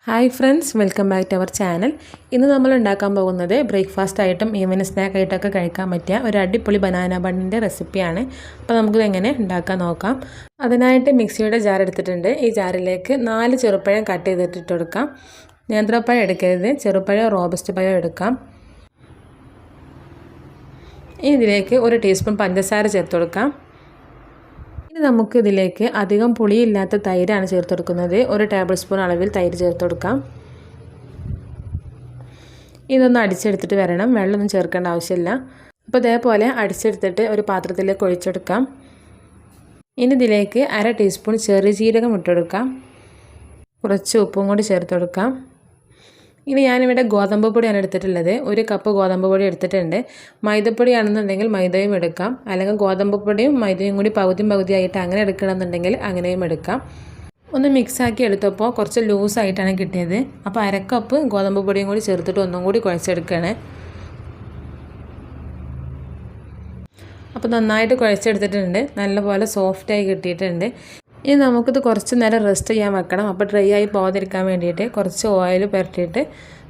Hi friends, welcome back to our channel. ഇന്ന് നമ്മൾ ഉണ്ടാക്കാൻ പോകുന്നത് ബ്രേക്ക്ഫാസ്റ്റ് ആയിട്ടും ഈവനിങ് സ്നാക്ക് ആയിട്ടൊക്കെ കഴിക്കാൻ പറ്റിയ ഒരു അടിപൊളി ബനാന ബണ്ണിൻ്റെ റെസിപ്പിയാണ്. അപ്പോൾ നമുക്കിത് എങ്ങനെ ഉണ്ടാക്കാൻ നോക്കാം. അതിനായിട്ട് മിക്സിയുടെ ജാർ എടുത്തിട്ടുണ്ട്. ഈ ജാറിലേക്ക് 4 ചെറുപ്പഴം കട്ട് ചെയ്തിട്ട് കൊടുക്കാം. നേന്ത്രപ്പഴം എടുക്കരുത്, ചെറുപ്പഴം റോബസ്റ്റ് പഴം എടുക്കാം. ഇനി ഇതിലേക്ക് 1 ടീസ്പൂൺ പഞ്ചസാര ചേർത്ത് കൊടുക്കാം. ഇനി നമുക്ക് ഇതിലേക്ക് അധികം പുളിയില്ലാത്ത തൈരാണ് ചേർത്ത് കൊടുക്കുന്നത്. 1 ടേബിൾ സ്പൂൺ അളവിൽ തൈര് ചേർത്ത് കൊടുക്കാം. ഇതൊന്ന് അടിച്ചെടുത്തിട്ട് വരണം, വെള്ളമൊന്നും ചേർക്കേണ്ട ആവശ്യമില്ല. അപ്പോൾ ഇതേപോലെ അടിച്ചെടുത്തിട്ട് ഒരു പാത്രത്തിലേക്ക് ഒഴിച്ചെടുക്കാം. ഇനി ഇതിലേക്ക് 1/2 ടീസ്പൂൺ ചെറിയ ജീരകം ഇട്ടെടുക്കാം. കുറച്ച് ഉപ്പും കൂടി ചേർത്ത് കൊടുക്കാം. ഇനി ഞാനിവിടെ ഗോതമ്പ് പൊടിയാണ് എടുത്തിട്ടുള്ളത്. 1 കപ്പ് ഗോതമ്പ് പൊടി എടുത്തിട്ടുണ്ട്. മൈദപ്പൊടിയാണെന്നുണ്ടെങ്കിൽ മൈദയും എടുക്കാം, അല്ലെങ്കിൽ ഗോതമ്പ് പൊടിയും മൈദയും കൂടി പകുതിയായിട്ട് അങ്ങനെ എടുക്കണമെന്നുണ്ടെങ്കിൽ അങ്ങനെയും എടുക്കാം. ഒന്ന് മിക്സാക്കി എടുത്തപ്പോൾ കുറച്ച് ലൂസായിട്ടാണ് കിട്ടിയത്. അപ്പോൾ 1/2 കപ്പ് ഗോതമ്പ് പൊടിയും കൂടി ചേർത്തിട്ട് ഒന്നും കൂടി കുഴച്ചെടുക്കുകയാണ്. അപ്പോൾ നന്നായിട്ട് കുഴച്ചെടുത്തിട്ടുണ്ട്, നല്ലപോലെ സോഫ്റ്റായി കിട്ടിയിട്ടുണ്ട്. ഇനി നമുക്കിത് കുറച്ച് നേരം റെസ്റ്റ് ചെയ്യാൻ വെക്കണം. അപ്പോൾ ഡ്രൈ ആയി പോകാതിരിക്കാൻ വേണ്ടിയിട്ട് കുറച്ച് ഓയിൽ പുരട്ടിയിട്ട്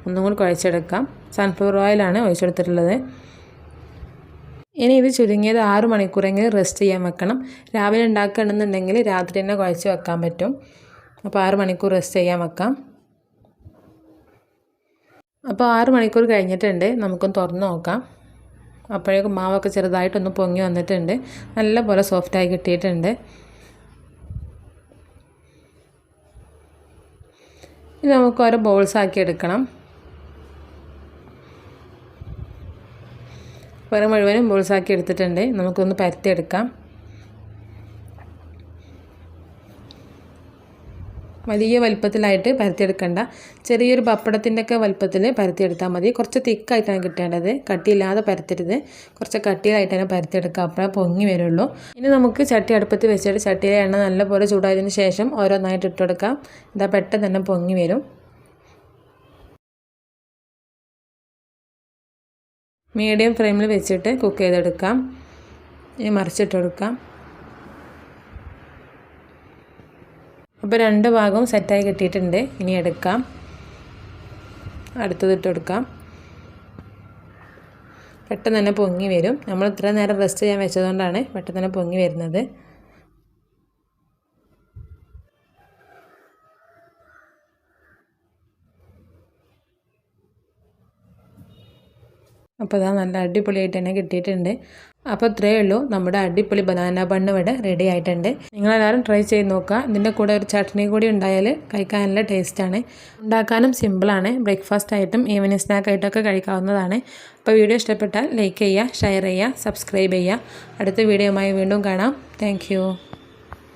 ഒന്നും കൂടി കുഴച്ചെടുക്കാം. സൺഫ്ലവർ ഓയിലാണ് ഒഴിച്ചെടുത്തിട്ടുള്ളത്. ഇനി ഇത് ചുരുങ്ങിയത് 6 മണിക്കൂറെങ്കിലും റെസ്റ്റ് ചെയ്യാൻ വെക്കണം. രാവിലെ ഉണ്ടാക്കുകയാണെന്നുണ്ടെങ്കിൽ രാത്രി തന്നെ കുഴച്ച് വെക്കാൻ പറ്റും. അപ്പോൾ 6 മണിക്കൂർ റെസ്റ്റ് ചെയ്യാൻ വെക്കാം. അപ്പോൾ 6 മണിക്കൂർ കഴിഞ്ഞിട്ടുണ്ട്. നമുക്കൊന്ന് തുറന്ന് നോക്കാം. അപ്പോഴേക്കും മാവൊക്കെ ചെറുതായിട്ടൊന്ന് പൊങ്ങി വന്നിട്ടുണ്ട്, നല്ലപോലെ സോഫ്റ്റായി കിട്ടിയിട്ടുണ്ട്. ഇത് നമുക്ക് ഓരോ ബോൾസാക്കി എടുക്കണം. വേറെ മുഴുവനും ബോൾസാക്കി എടുത്തിട്ടുണ്ട്. നമുക്കൊന്ന് പരത്തിയെടുക്കാം. വലിയ വലിപ്പത്തിലായിട്ട് പരത്തിയെടുക്കണ്ട, ചെറിയൊരു പപ്പടത്തിൻ്റെയൊക്കെ വലിപ്പത്തിൽ പരത്തിയെടുത്താൽ മതി. കുറച്ച് തിക്കായിട്ടാണ് കിട്ടേണ്ടത്, കട്ടിയില്ലാതെ പരത്തരുത്. കുറച്ച് കട്ടിയിലായിട്ട് തന്നെ പരത്തിയെടുക്കുക, അപ്പോഴേ പൊങ്ങി വരുള്ളൂ. ഇനി നമുക്ക് ചട്ടി അടുപ്പത്ത് വെച്ചിട്ട് ചട്ടിയിലെ എണ്ണ നല്ലപോലെ ചൂടായതിന് ശേഷം ഓരോന്നായിട്ട് ഇട്ടെടുക്കാം. ഇതാ പെട്ടെന്ന് തന്നെ പൊങ്ങി വരും. മീഡിയം ഫ്ലെയിമിൽ വെച്ചിട്ട് കുക്ക് ചെയ്തെടുക്കാം. ഇനി മറിച്ചിട്ടെടുക്കാം. അപ്പോൾ 2 ഭാഗവും സെറ്റായി കിട്ടിയിട്ടുണ്ട്. ഇനി എടുക്കാം, അടുത്തത് ഇട്ടെടുക്കാം. പെട്ടെന്ന് തന്നെ പൊങ്ങി വരും. നമ്മൾ ഇത്ര നേരം റെസ്റ്റ് ചെയ്യാൻ വെച്ചതുകൊണ്ടാണ് പെട്ടെന്ന് തന്നെ പൊങ്ങി വരുന്നത്. അപ്പോൾ ഇതാ നല്ല അടിപൊളിയായിട്ട് തന്നെ കിട്ടിയിട്ടുണ്ട്. അപ്പോൾ ഇത്രയേ ഉള്ളൂ, നമ്മുടെ അടിപൊളി ബനാന ബണ്ണ് ഇവിടെ റെഡി ആയിട്ടുണ്ട്. നിങ്ങളെല്ലാവരും ട്രൈ ചെയ്ത് നോക്കുക. ഇതിൻ്റെ കൂടെ ഒരു ചട്നി കൂടി ഉണ്ടായാൽ കഴിക്കാൻ നല്ല ടേസ്റ്റാണ്. ഉണ്ടാക്കാനും സിമ്പിളാണ്. ബ്രേക്ക്ഫാസ്റ്റ് ആയിട്ടും ഈവനിങ് സ്നാക്ക് ആയിട്ടൊക്കെ കഴിക്കാവുന്നതാണ്. അപ്പോൾ വീഡിയോ ഇഷ്ടപ്പെട്ടാൽ ലൈക്ക് ചെയ്യുക, ഷെയർ ചെയ്യുക, സബ്സ്ക്രൈബ് ചെയ്യുക. അടുത്ത വീഡിയോയുമായി വീണ്ടും കാണാം. താങ്ക്